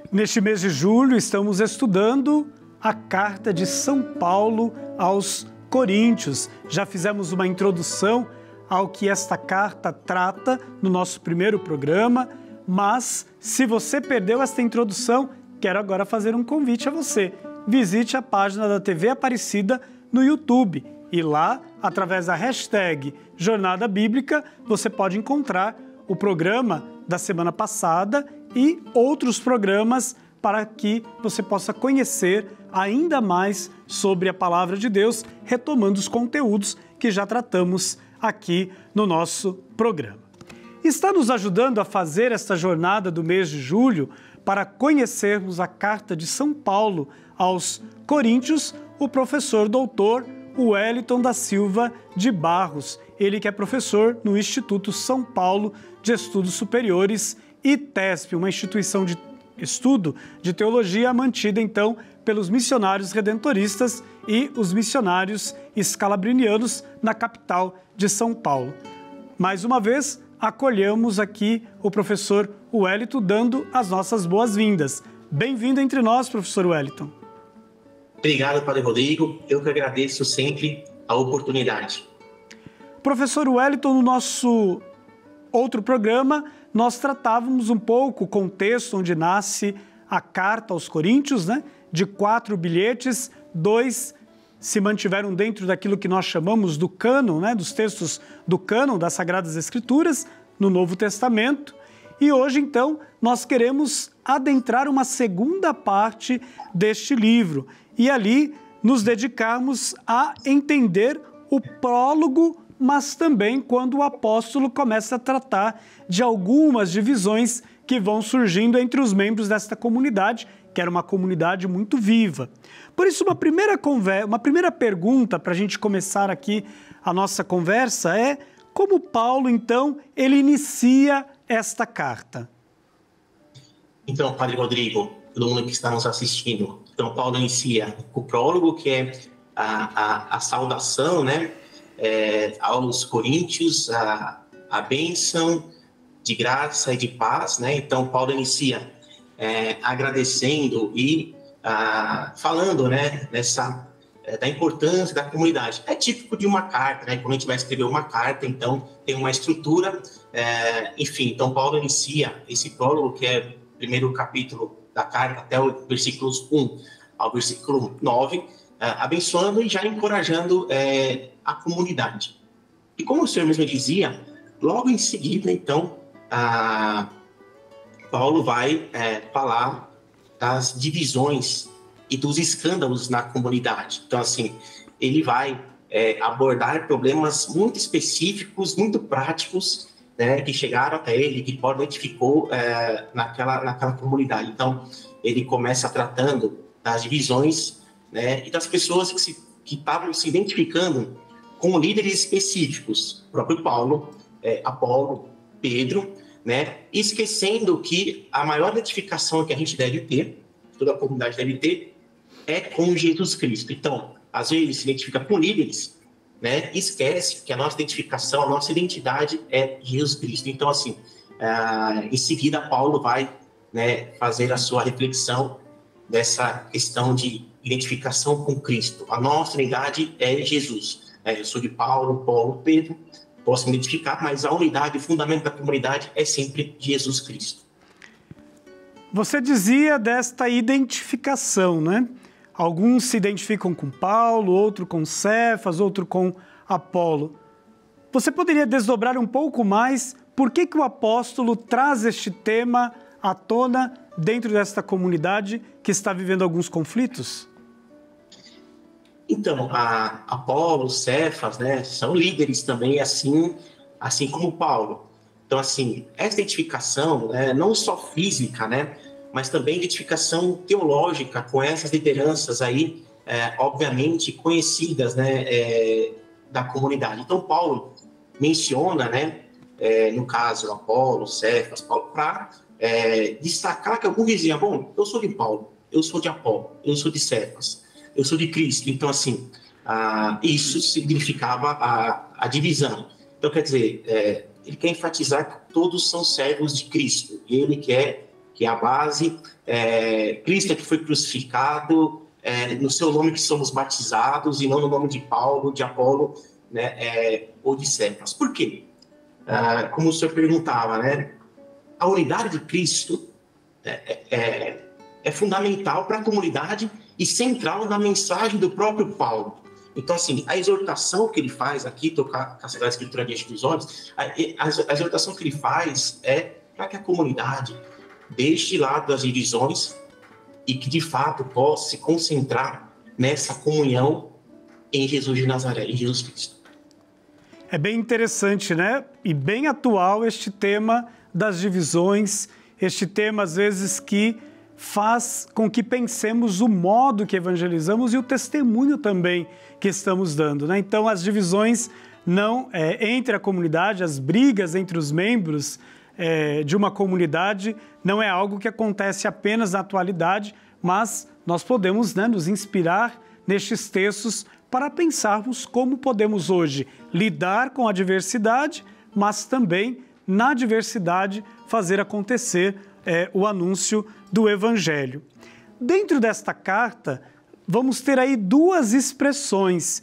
Neste mês de julho, estamos estudando a carta de São Paulo aos Coríntios. Já fizemos uma introdução ao que esta carta trata no nosso primeiro programa, mas se você perdeu esta introdução, quero agora fazer um convite a você. Visite a página da TV Aparecida no YouTube e lá, através da hashtag Jornada Bíblica, você pode encontrar o programa da semana passada e outros programas para que você possa conhecer ainda mais sobre a Palavra de Deus, retomando os conteúdos que já tratamos aqui no nosso programa. Está nos ajudando a fazer esta jornada do mês de julho para conhecermos a carta de São Paulo aos Coríntios, o professor doutor Wellington da Silva de Barros, ele que é professor no Instituto São Paulo de Estudos Superiores, ITESP, uma instituição de estudo de teologia mantida, então, pelos missionários redentoristas e os missionários escalabrinianos na capital de São Paulo. Mais uma vez, acolhemos aqui o professor Wellington, dando as nossas boas-vindas. Bem-vindo entre nós, professor Wellington. Obrigado, Padre Rodrigo. Eu que agradeço sempre a oportunidade. Professor Wellington, no nosso outro programa, nós tratávamos um pouco o contexto onde nasce a carta aos Coríntios, né? De 4 bilhetes, 2 se mantiveram dentro daquilo que nós chamamos do cânon, né? Dos textos do cânon das Sagradas Escrituras, no Novo Testamento. E hoje, então, nós queremos adentrar uma segunda parte deste livro e ali nos dedicarmos a entender o prólogo, mas também quando o apóstolo começa a tratar de algumas divisões que vão surgindo entre os membros desta comunidade, que era uma comunidade muito viva. Por isso, uma primeira pergunta para a gente começar aqui a nossa conversa é: como Paulo, então, ele inicia esta carta? Então, Padre Rodrigo, todo mundo que está nos assistindo, então Paulo inicia o prólogo, que é a saudação, né? Aos Coríntios, a bênção de graça e de paz, né? Então, Paulo inicia agradecendo e falando, né, da importância da comunidade. É típico de uma carta, né? Quando a gente vai escrever uma carta, então tem uma estrutura, enfim. Então, Paulo inicia esse prólogo, que é o primeiro capítulo da carta, até o versículos 1 ao versículo 9, abençoando e já encorajando a comunidade. E como o senhor mesmo dizia, logo em seguida, então, Paulo vai falar das divisões e dos escândalos na comunidade. Então, assim, ele vai abordar problemas muito específicos, muito práticos, né, que chegaram até ele, que Paulo identificou naquela comunidade. Então, ele começa tratando das divisões, né, e das pessoas que estavam se identificando com líderes específicos, o próprio Paulo, Apolo, Pedro, né, esquecendo que a maior identificação que a gente deve ter, toda a comunidade deve ter, é com Jesus Cristo. Então, às vezes se identifica com líderes, né, esquece que a nossa identificação, a nossa identidade é Jesus Cristo. Então, assim, em seguida, Paulo vai, né, fazer a sua reflexão dessa questão de identificação com Cristo. A nossa unidade é Jesus. Eu sou de Paulo, Pedro, posso me identificar, mas a unidade, o fundamento da comunidade é sempre Jesus Cristo. Você dizia desta identificação, né? Alguns se identificam com Paulo, outro com Cefas, outro com Apolo. Você poderia desdobrar um pouco mais por que o apóstolo traz este tema à tona dentro desta comunidade que está vivendo alguns conflitos? Então, Apolo, Cefas, né, são líderes também, assim como Paulo. Então, assim, essa identificação, né, não só física, né, mas também identificação teológica com essas lideranças aí, obviamente, conhecidas, né, da comunidade. Então, Paulo menciona, né, no caso, Apolo, Cefas, Paulo, para destacar que alguns diziam: bom, eu sou de Paulo, eu sou de Apolo, eu sou de Cefas, eu sou de Cristo. Então, assim, isso significava a divisão. Então, quer dizer, ele quer enfatizar que todos são servos de Cristo. E ele quer que é a base, Cristo é que foi crucificado, no seu nome que somos batizados, e não no nome de Paulo, de Apolo, né, ou de Cefas. Por quê? Como o senhor perguntava, né, a unidade de Cristo é fundamental para a comunidade e central na mensagem do próprio Paulo. Então, assim, a exortação que ele faz aqui, tocar a Sagrada Escritura diante dos olhos, a exortação que ele faz é para que a comunidade deixe de lado as divisões e que, de fato, possa se concentrar nessa comunhão em Jesus de Nazaré, em Jesus Cristo. É bem interessante, né? E bem atual este tema das divisões, este tema, às vezes, que faz com que pensemos o modo que evangelizamos e o testemunho também que estamos dando, né? Então, as divisões não entre a comunidade, as brigas entre os membros de uma comunidade não é algo que acontece apenas na atualidade, mas nós podemos, né, nos inspirar nestes textos para pensarmos como podemos hoje lidar com a diversidade, mas também na diversidade fazer acontecer o anúncio do Evangelho. Dentro desta carta, vamos ter aí duas expressões,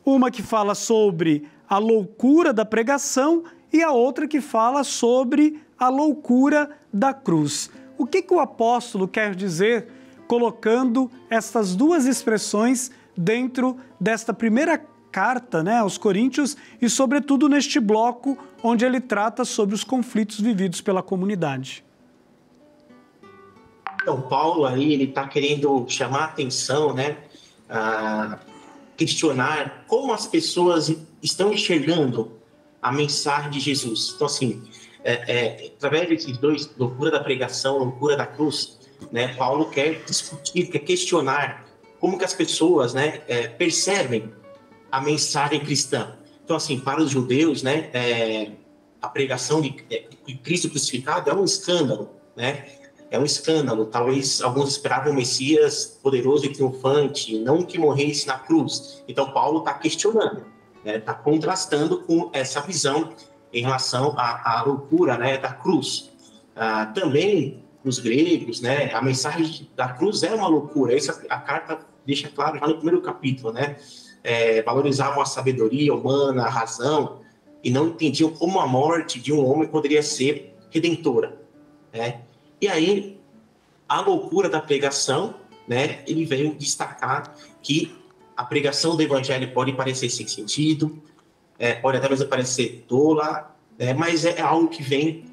uma que fala sobre a loucura da pregação e a outra que fala sobre a loucura da cruz. O que o apóstolo quer dizer colocando essas duas expressões dentro desta primeira carta, né, aos Coríntios e, sobretudo, neste bloco onde ele trata sobre os conflitos vividos pela comunidade? Então, Paulo aí, ele está querendo chamar a atenção, né, questionar como as pessoas estão enxergando a mensagem de Jesus. Então, assim, através desses dois, loucura da pregação, loucura da cruz, né, Paulo quer discutir, quer questionar como que as pessoas, né, percebem a mensagem cristã. Então, assim, para os judeus, né, a pregação de Cristo crucificado é um escândalo, né? É um escândalo. Talvez alguns esperavam um Messias poderoso e triunfante, não que morresse na cruz. Então, Paulo está questionando, né? Está contrastando com essa visão em relação à loucura, né, da cruz. Também, os gregos, né, a mensagem da cruz é uma loucura. Isso a carta deixa claro já no primeiro capítulo, né? Valorizavam a sabedoria humana, a razão, e não entendiam como a morte de um homem poderia ser redentora, né? E aí, a loucura da pregação, né, ele veio destacar que a pregação do evangelho pode parecer sem sentido, pode até mesmo parecer tola, mas é algo que vem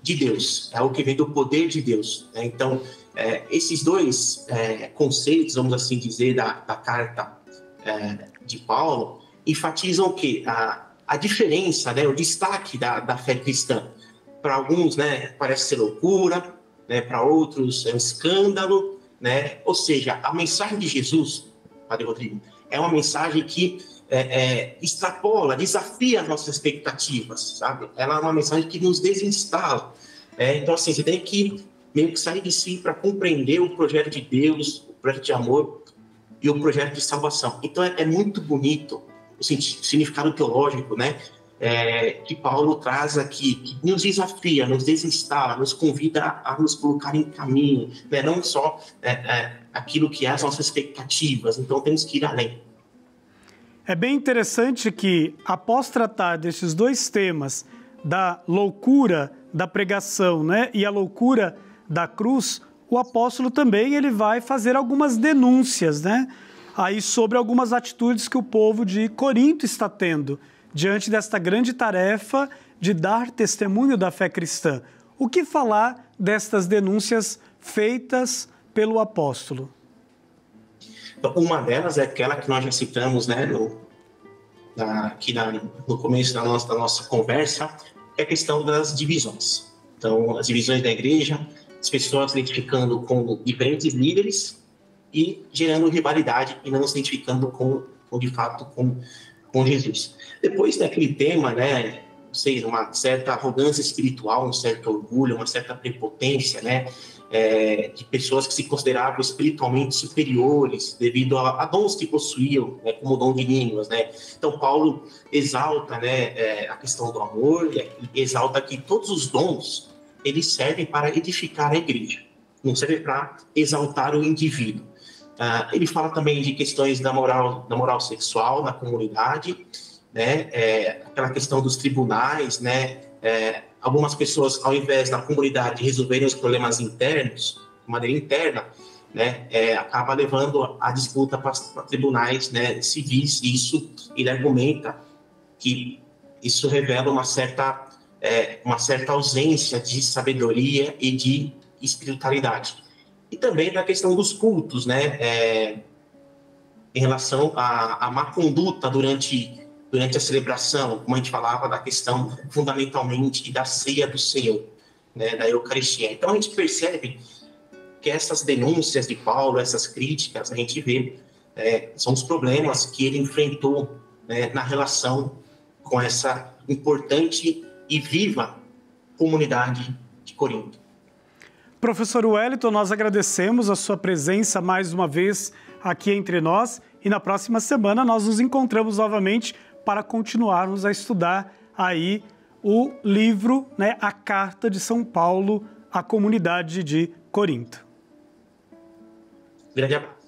de Deus, é algo que vem do poder de Deus, né? Então, esses dois conceitos, vamos assim dizer, da carta de Paulo, enfatizam o quê? A diferença, né, o destaque da fé cristã. Para alguns, né, parece ser loucura, né, para outros é um escândalo, né? Ou seja, a mensagem de Jesus, Padre Rodrigo, é uma mensagem que extrapola, desafia as nossas expectativas, sabe? Ela é uma mensagem que nos desinstala. Então, assim, você tem que meio que sair de si para compreender o projeto de Deus, o projeto de amor e o projeto de salvação. Então, é muito bonito o significado teológico, né, que Paulo traz aqui, que nos desafia, nos desinstala, nos convida a nos colocar em caminho, né? Não só aquilo que é as nossas expectativas, então temos que ir além. É bem interessante que, após tratar desses dois temas, da loucura da pregação, né, e a loucura da cruz, o apóstolo também ele vai fazer algumas denúncias, né, aí sobre algumas atitudes que o povo de Corinto está tendo diante desta grande tarefa de dar testemunho da fé cristã. O que falar destas denúncias feitas pelo apóstolo? Uma delas é aquela que nós já citamos, né, aqui no começo da nossa conversa, é a questão das divisões. Então, as divisões da igreja, as pessoas se identificando com diferentes líderes e gerando rivalidade e não se identificando de fato com Jesus. Depois daquele tema, né, não sei, uma certa arrogância espiritual, um certo orgulho, uma certa prepotência, né, de pessoas que se consideravam espiritualmente superiores devido a dons que possuíam, né, como o dom de línguas, né. Então, Paulo exalta, né, a questão do amor, e exalta que todos os dons eles servem para edificar a igreja, não servem para exaltar o indivíduo. Ele fala também de questões da moral sexual na comunidade, né? Aquela questão dos tribunais, né? Algumas pessoas, ao invés da comunidade resolverem os problemas internos, de maneira interna, né? Acaba levando a disputa para tribunais, né, civis, e isso ele argumenta que isso revela uma certa ausência de sabedoria e de espiritualidade. E também da questão dos cultos, né? Em relação à má conduta durante a celebração, como a gente falava, da questão fundamentalmente da ceia do Senhor, né? Da Eucaristia. Então a gente percebe que essas denúncias de Paulo, essas críticas, a gente vê, são os problemas que ele enfrentou, né, na relação com essa importante e viva comunidade de Corinto. Professor Wellington, nós agradecemos a sua presença mais uma vez aqui entre nós e na próxima semana nós nos encontramos novamente para continuarmos a estudar aí o livro, né, a Carta de São Paulo à comunidade de Corinto. Grande abraço.